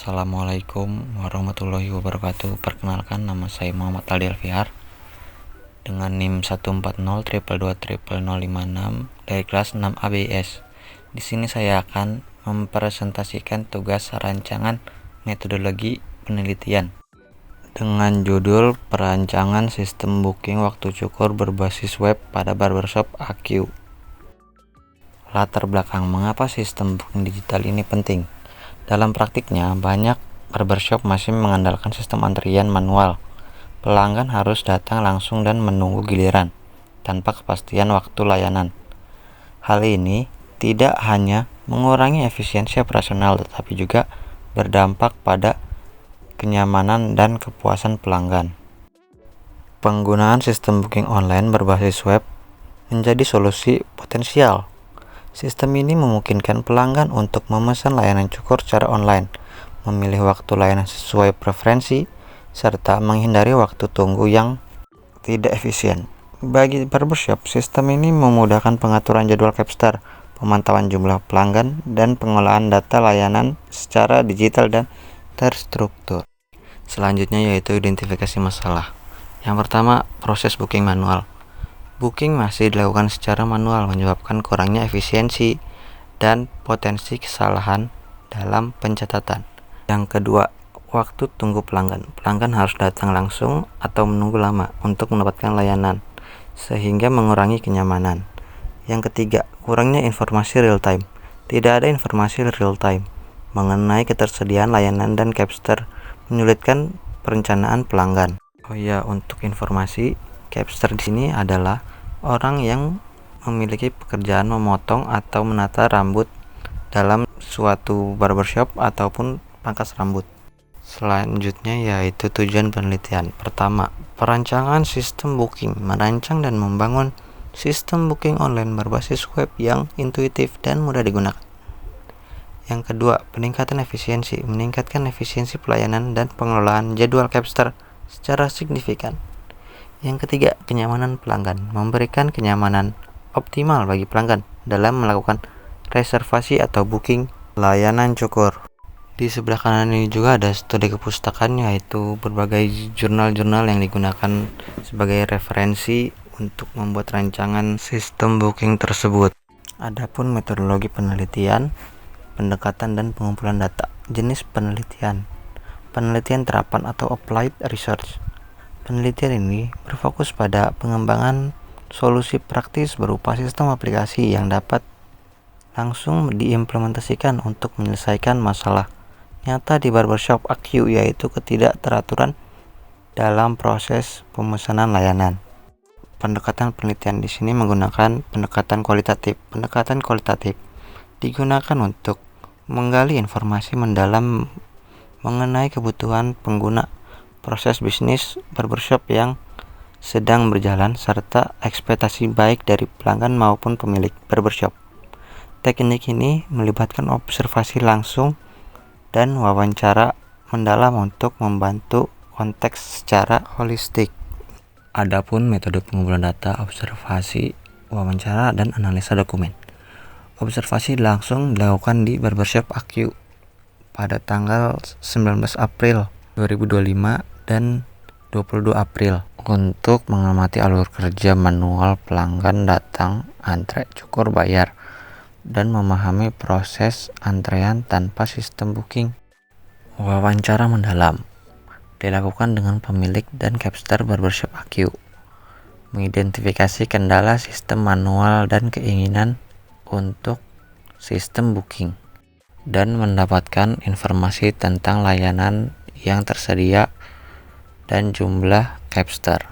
Assalamualaikum warahmatullahi wabarakatuh. Perkenalkan, nama saya Muhammad Aldi Alfiar dengan NIM 14022200056 dari kelas 6 ABS. Di sini saya akan mempresentasikan tugas rancangan metodologi penelitian dengan judul Perancangan Sistem Booking Waktu Cukur Berbasis Web pada Barbershop AQ. Latar belakang mengapa sistem booking digital ini penting. Dalam praktiknya, banyak barbershop masih mengandalkan sistem antrian manual. Pelanggan harus datang langsung dan menunggu giliran, tanpa kepastian waktu layanan. Hal ini tidak hanya mengurangi efisiensi operasional, tetapi juga berdampak pada kenyamanan dan kepuasan pelanggan. Penggunaan sistem booking online berbasis web menjadi solusi potensial. Sistem ini memungkinkan pelanggan untuk memesan layanan cukur secara online, memilih waktu layanan sesuai preferensi, serta menghindari waktu tunggu yang tidak efisien. Bagi barbershop, sistem ini memudahkan pengaturan jadwal capster, pemantauan jumlah pelanggan, dan pengolahan data layanan secara digital dan terstruktur. Selanjutnya yaitu identifikasi masalah. Yang pertama, proses booking manual. Booking masih dilakukan secara manual, menyebabkan kurangnya efisiensi dan potensi kesalahan dalam pencatatan. Yang kedua, waktu tunggu pelanggan. Pelanggan harus datang langsung atau menunggu lama untuk mendapatkan layanan, sehingga mengurangi kenyamanan. Yang ketiga, kurangnya informasi real time. Tidak ada informasi real time mengenai ketersediaan layanan dan capster, menyulitkan perencanaan pelanggan. Untuk informasi, capster di sini adalah orang yang memiliki pekerjaan memotong atau menata rambut dalam suatu barbershop ataupun pangkas rambut. Selanjutnya yaitu tujuan penelitian. Pertama, perancangan sistem booking, merancang dan membangun sistem booking online berbasis web yang intuitif dan mudah digunakan. Yang kedua, peningkatan efisiensi, meningkatkan efisiensi pelayanan dan pengelolaan jadwal capster secara signifikan. Yang ketiga, kenyamanan pelanggan, memberikan kenyamanan optimal bagi pelanggan dalam melakukan reservasi atau booking layanan cukur. Di sebelah kanan ini juga ada studi kepustakaan, yaitu berbagai jurnal-jurnal yang digunakan sebagai referensi untuk membuat rancangan sistem booking tersebut. Adapun metodologi penelitian, pendekatan dan pengumpulan data. Jenis penelitian. Penelitian terapan atau applied research. Penelitian ini berfokus pada pengembangan solusi praktis berupa sistem aplikasi yang dapat langsung diimplementasikan untuk menyelesaikan masalah nyata di barbershop AQ, yaitu ketidakteraturan dalam proses pemesanan layanan. Pendekatan penelitian di sini menggunakan pendekatan kualitatif. Pendekatan kualitatif digunakan untuk menggali informasi mendalam mengenai kebutuhan pengguna, proses bisnis barbershop yang sedang berjalan, serta ekspektasi baik dari pelanggan maupun pemilik barbershop. Teknik ini melibatkan observasi langsung dan wawancara mendalam untuk membantu konteks secara holistik. Adapun metode pengumpulan data, observasi, wawancara, dan analisa dokumen. Observasi langsung dilakukan di barbershop AQ pada tanggal 19 April 2025 dan 22 April untuk mengamati alur kerja manual pelanggan datang, antre, cukur, bayar, dan memahami proses antrean tanpa sistem booking. Wawancara mendalam dilakukan dengan pemilik dan capster barbershop AQ, mengidentifikasi kendala sistem manual dan keinginan untuk sistem booking, dan mendapatkan informasi tentang layanan yang tersedia dan jumlah capster.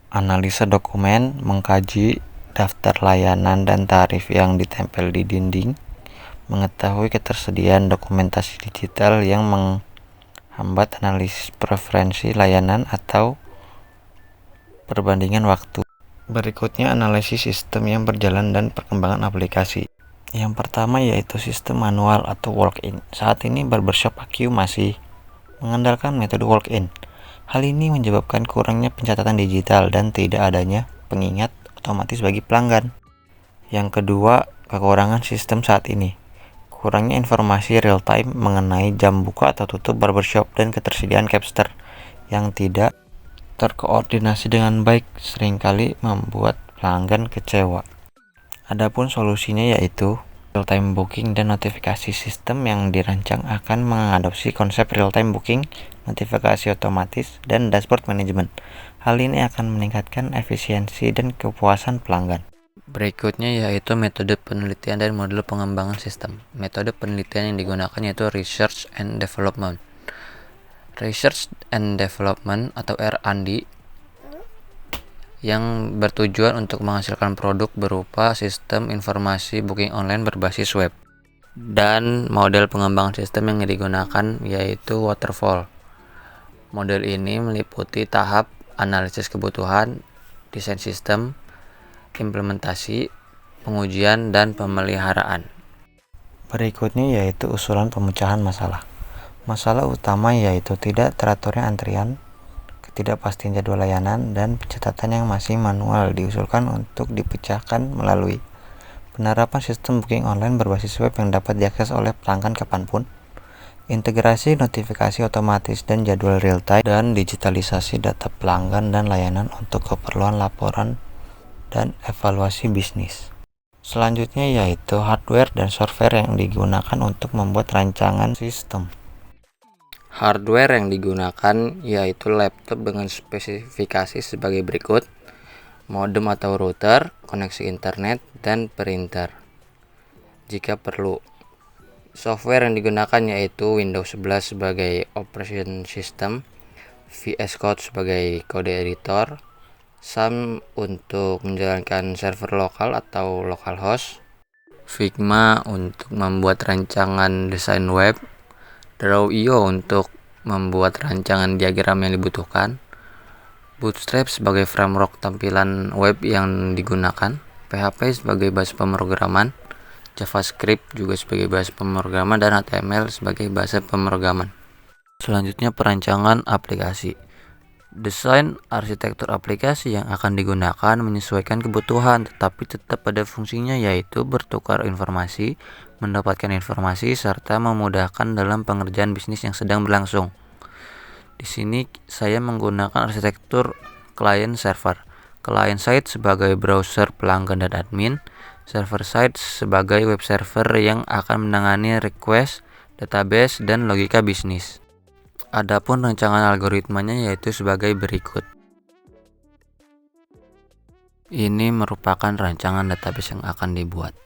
Analisa dokumen, mengkaji daftar layanan dan tarif yang ditempel di dinding, mengetahui ketersediaan dokumentasi digital yang menghambat analisis preferensi layanan atau perbandingan waktu. Berikutnya, analisis sistem yang berjalan dan perkembangan aplikasi. Yang pertama yaitu sistem manual atau walk-in. Saat ini barbershop AQ masih mengandalkan metode walk-in. Hal ini menyebabkan kurangnya pencatatan digital dan tidak adanya pengingat otomatis bagi pelanggan. Yang kedua, kekurangan sistem saat ini. kurangnya informasi real time mengenai jam buka atau tutup barbershop dan ketersediaan capster yang tidak terkoordinasi dengan baik seringkali membuat pelanggan kecewa. Adapun solusinya yaitu real-time booking dan notifikasi. Sistem yang dirancang akan mengadopsi konsep real-time booking, notifikasi otomatis, dan dashboard manajemen. Hal ini akan meningkatkan efisiensi dan kepuasan pelanggan. Berikutnya yaitu metode penelitian dan model pengembangan sistem. Metode penelitian yang digunakan yaitu Research and Development. Research and Development atau R&D yang bertujuan untuk menghasilkan produk berupa sistem informasi booking online berbasis web. Dan model pengembangan sistem yang digunakan yaitu waterfall. Model ini meliputi tahap analisis kebutuhan, desain sistem, implementasi, pengujian, dan pemeliharaan. Berikutnya yaitu usulan pemecahan masalah. Masalah utama yaitu tidak teraturnya antrian, ketidakpastian jadwal layanan, dan pencatatan yang masih manual diusulkan untuk dipecahkan melalui penerapan sistem booking online berbasis web yang dapat diakses oleh pelanggan kapanpun, integrasi notifikasi otomatis dan jadwal real time, dan digitalisasi data pelanggan dan layanan untuk keperluan laporan dan evaluasi bisnis. Selanjutnya yaitu hardware dan software yang digunakan untuk membuat rancangan sistem. Hardware yang digunakan yaitu laptop dengan spesifikasi sebagai berikut: modem atau router, koneksi internet, dan printer. Jika perlu, software yang digunakan yaitu Windows 11 sebagai operation system, VS Code sebagai kode editor, SAM untuk menjalankan server lokal atau localhost, Figma untuk membuat rancangan desain web, Draw.io untuk membuat rancangan diagram yang dibutuhkan, Bootstrap sebagai framework tampilan web yang digunakan, PHP sebagai bahasa pemrograman, JavaScript juga sebagai bahasa pemrograman, dan HTML sebagai bahasa pemrograman. Selanjutnya perancangan aplikasi. Desain arsitektur aplikasi yang akan digunakan menyesuaikan kebutuhan tetapi tetap pada fungsinya, yaitu bertukar informasi, mendapatkan informasi, serta memudahkan dalam pengerjaan bisnis yang sedang berlangsung. Di sini saya menggunakan arsitektur client server. Client side sebagai browser pelanggan dan admin, server side sebagai web server yang akan menangani request, database, dan logika bisnis. Adapun rancangan algoritmanya yaitu sebagai berikut. Ini merupakan rancangan database yang akan dibuat.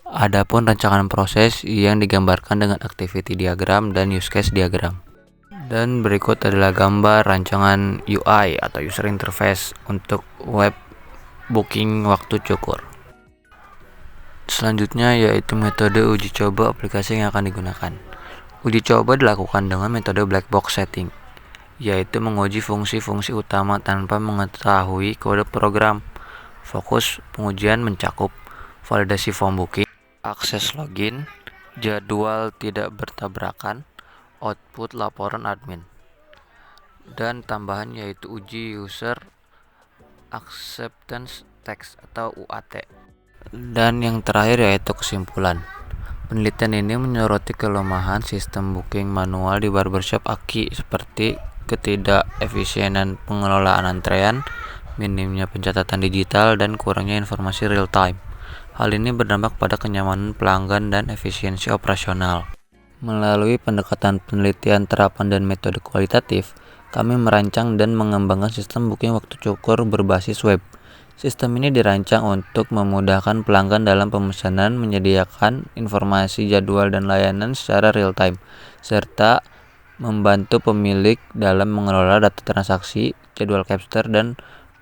Adapun rancangan proses yang digambarkan dengan activity diagram dan use case diagram. Dan berikut adalah gambar rancangan UI atau user interface untuk web booking waktu cukur. Selanjutnya yaitu metode uji coba aplikasi yang akan digunakan. Uji coba dilakukan dengan metode black box setting, yaitu menguji fungsi-fungsi utama tanpa mengetahui kode program. Fokus pengujian mencakup validasi form booking, akses login, jadwal tidak bertabrakan, output laporan admin. Dan tambahan yaitu uji user acceptance test atau UAT. Dan yang terakhir yaitu kesimpulan. Penelitian ini menyoroti kelemahan sistem booking manual di barbershop aki seperti ketidakefisienan pengelolaan antrean, minimnya pencatatan digital, dan kurangnya informasi real time. Hal ini berdampak pada kenyamanan pelanggan dan efisiensi operasional. Melalui pendekatan penelitian, terapan, dan metode kualitatif, kami merancang dan mengembangkan sistem booking waktu cukur berbasis web. Sistem ini dirancang untuk memudahkan pelanggan dalam pemesanan, menyediakan informasi jadwal dan layanan secara real time, serta membantu pemilik dalam mengelola data transaksi, jadwal capster, dan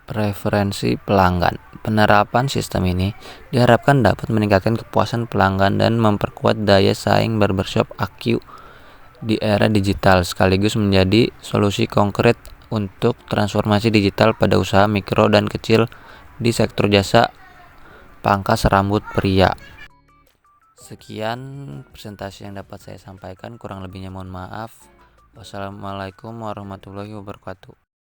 preferensi pelanggan. Penerapan sistem ini diharapkan dapat meningkatkan kepuasan pelanggan dan memperkuat daya saing barbershop AQ di era digital, sekaligus menjadi solusi konkret untuk transformasi digital pada usaha mikro dan kecil di sektor jasa pangkas rambut pria. Sekian presentasi yang dapat saya sampaikan, kurang lebihnya mohon maaf. Wassalamualaikum warahmatullahi wabarakatuh.